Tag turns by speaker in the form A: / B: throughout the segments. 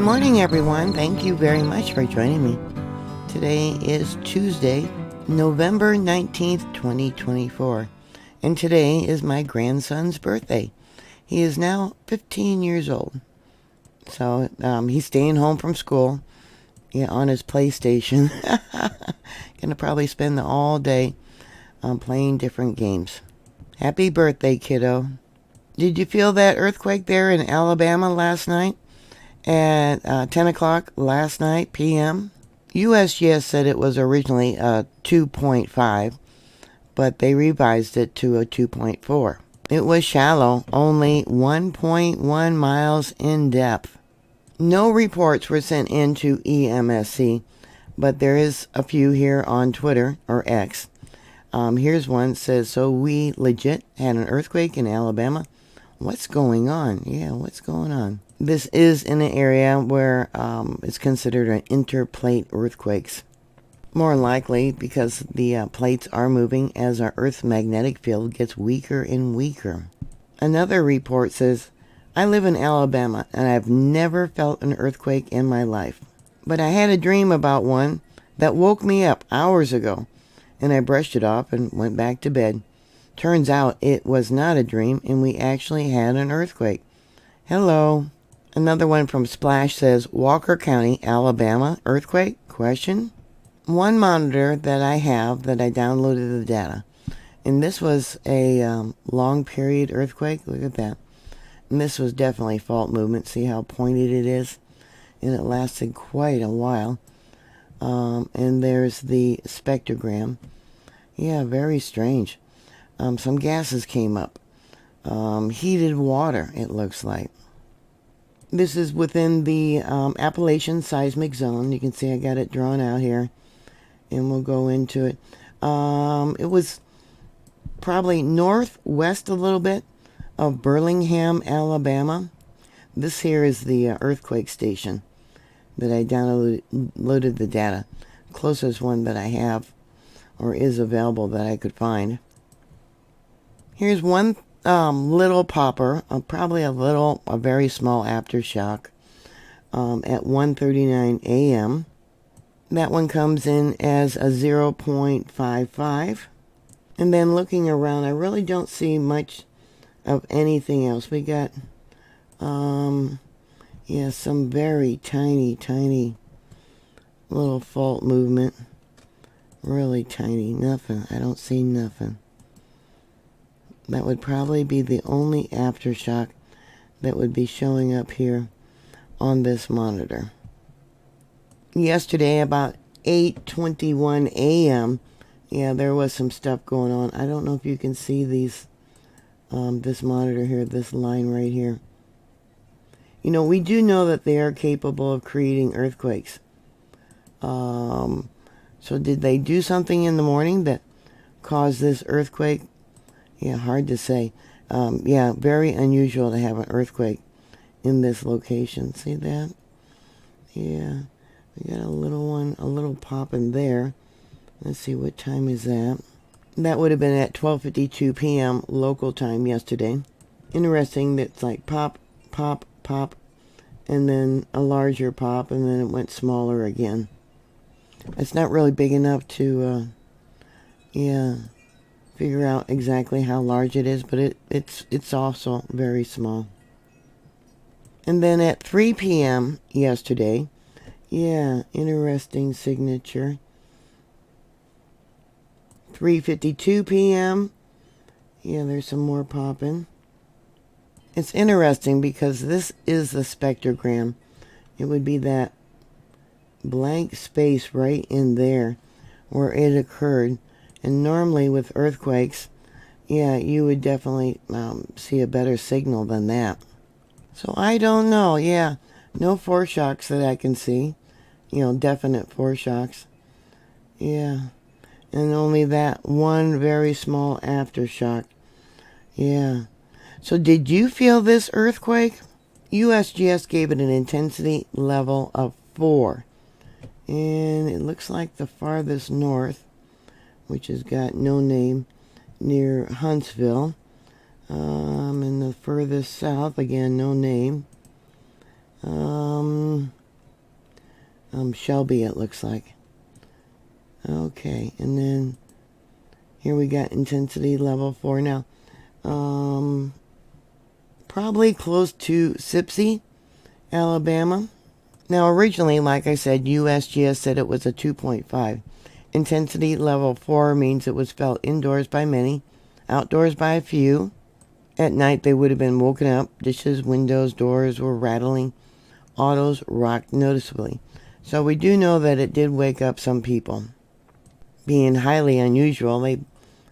A: morning, everyone. Thank you very much for joining me. Today is Tuesday, November 19th, 2024, and today is my grandson's birthday. He is now 15 years old. So he's staying home from school, on his PlayStation. Gonna probably spend all day playing different games. Happy birthday, kiddo. Did you feel that earthquake there in Alabama last night at 10 o'clock last night p.m.? USGS said it was originally a 2.5, but they revised it to a 2.4. It was shallow, only 1.1 miles in depth. No reports were sent in to EMSC, but there is a few here on Twitter, or X. Here's one that says, so we legit had an earthquake in Alabama. What's going on? Yeah, what's going on? This is in an area where it's considered an interplate earthquakes. More likely because the plates are moving as our Earth's magnetic field gets weaker and weaker. Another report says, I live in Alabama and I've never felt an earthquake in my life. But I had a dream about one that woke me up hours ago, and I brushed it off and went back to bed. Turns out it was not a dream and we actually had an earthquake. Hello. Another one from Splash says, Walker County, Alabama, earthquake? Question. One monitor that I have that I downloaded the data, and this was a long period earthquake. Look at that. And this was definitely fault movement. See how pointed it is? And it lasted quite a while. And there's the spectrogram. Yeah, very strange. Some gases came up. Heated water, it looks like. This is within the Appalachian seismic zone. You can see I got it drawn out here. And we'll go into it. It was probably northwest a little bit of Birmingham, Alabama. This here is the earthquake station that I downloaded the data. Closest one that I have or is available that I could find. Here's one little popper, probably a very small aftershock at 1:39 a.m. That one comes in as a 0.55. And then looking around, I really don't see much of anything else. We got, some very tiny little fault movement. Really tiny. Nothing. I don't see nothing. That would probably be the only aftershock that would be showing up here on this monitor. Yesterday, about 8:21 a.m., there was some stuff going on. I don't know if you can see these, this monitor here, this line right here. We do know that they are capable of creating earthquakes. So did they do something in the morning that caused this earthquake? Yeah, hard to say. Very unusual to have an earthquake in this location. See that? Yeah. We got a little pop in there. Let's see, what time is that? That would have been at 12:52 p.m. local time yesterday. Interesting that it's like pop, pop, pop, and then a larger pop, and then it went smaller again. It's not really big enough to, figure out exactly how large it is, but it's also very small. And then at 3 p.m. yesterday, interesting signature. 3:52 p.m. There's some more popping. It's interesting because this is the spectrogram. It would be that blank space right in there where it occurred. And normally with earthquakes, you would definitely see a better signal than that. So I don't know. No foreshocks that I can see. Definite foreshocks. And only that one very small aftershock. So did you feel this earthquake? USGS gave it an intensity level of 4. And it looks like the farthest north, which has got no name, near Huntsville. And the furthest south, again, no name. Shelby, it looks like. Okay, and then here we got intensity level 4 now. Probably close to Sipsey, Alabama. Now, originally, like I said, USGS said it was a 2.5. Intensity level 4 means it was felt indoors by many, outdoors by a few. At night, they would have been woken up. Dishes, windows, doors were rattling. Autos rocked noticeably. So we do know that it did wake up some people. Being highly unusual, they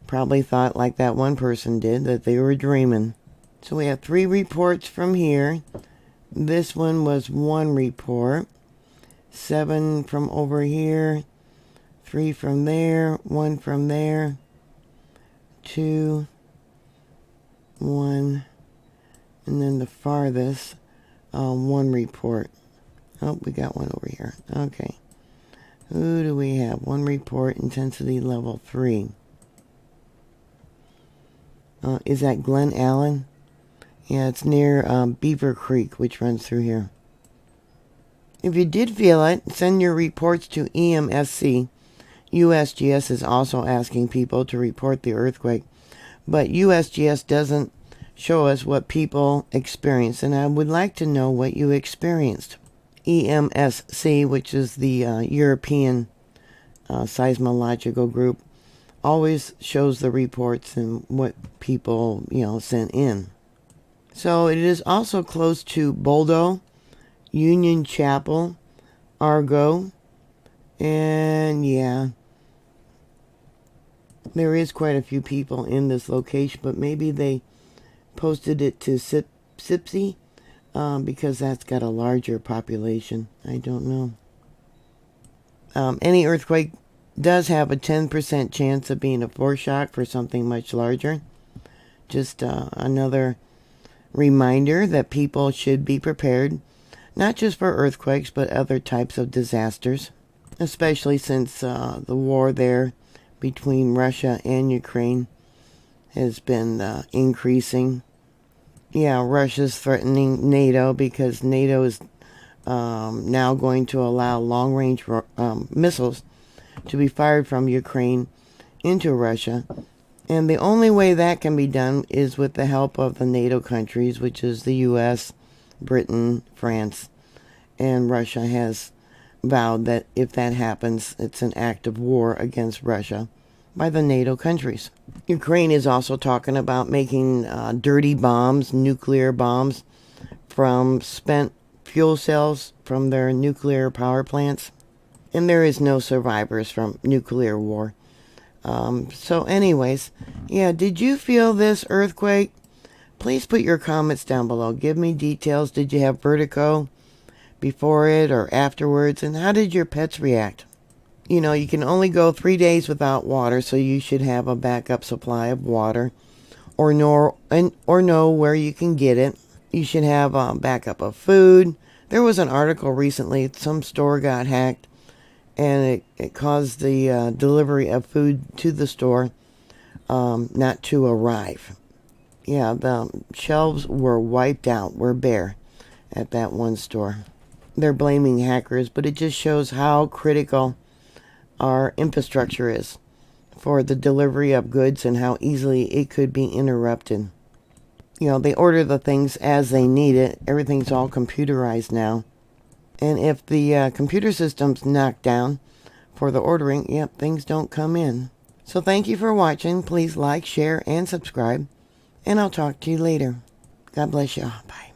A: probably thought, like that one person did, that they were dreaming. So we have 3 reports from here. This one was 1 report. 7 from over here. 3 from there. 1 from there. 2. 1. And then the farthest, 1 report. Oh, we got one over here. Okay. Who do we have? 1 report, intensity level 3. Is that Glen Allen? Yeah, it's near Beaver Creek, which runs through here. If you did feel it, send your reports to EMSC. USGS is also asking people to report the earthquake, but USGS doesn't show us what people experienced, and I would like to know what you experienced. EMSC, which is the European seismological group, always shows the reports and what people, sent in. So it is also close to Boldo, Union Chapel, Argo, and yeah, there is quite a few people in this location, but maybe they posted it to Sipsey because that's got a larger population. I don't know. Any earthquake does have a 10% chance of being a foreshock for something much larger. Just another reminder that people should be prepared, not just for earthquakes, but other types of disasters, especially since the war there between Russia and Ukraine has been increasing. Yeah, Russia's threatening NATO because NATO is now going to allow long-range missiles to be fired from Ukraine into Russia. And the only way that can be done is with the help of the NATO countries, which is the US, Britain, France, and Russia has vowed that if that happens, it's an act of war against Russia by the NATO countries. Ukraine is also talking about making dirty bombs, nuclear bombs, from spent fuel cells from their nuclear power plants. And there is no survivors from nuclear war. So anyways, yeah, did you feel this earthquake? Please put your comments down below. Give me details. Did you have vertigo before it or afterwards? And how did your pets react? You can only go 3 days without water, so you should have a backup supply of water or know where you can get it. You should have a backup of food. There was an article recently, some store got hacked, and it caused the delivery of food to the store not to arrive. Yeah, the shelves were wiped out, were bare at that one store. They're blaming hackers, but it just shows how critical our infrastructure is for the delivery of goods and how easily it could be interrupted. They order the things as they need it. Everything's all computerized now. And if the computer system's knocked down for the ordering, things don't come in. So thank you for watching. Please like, share, and subscribe. And I'll talk to you later. God bless you. Bye.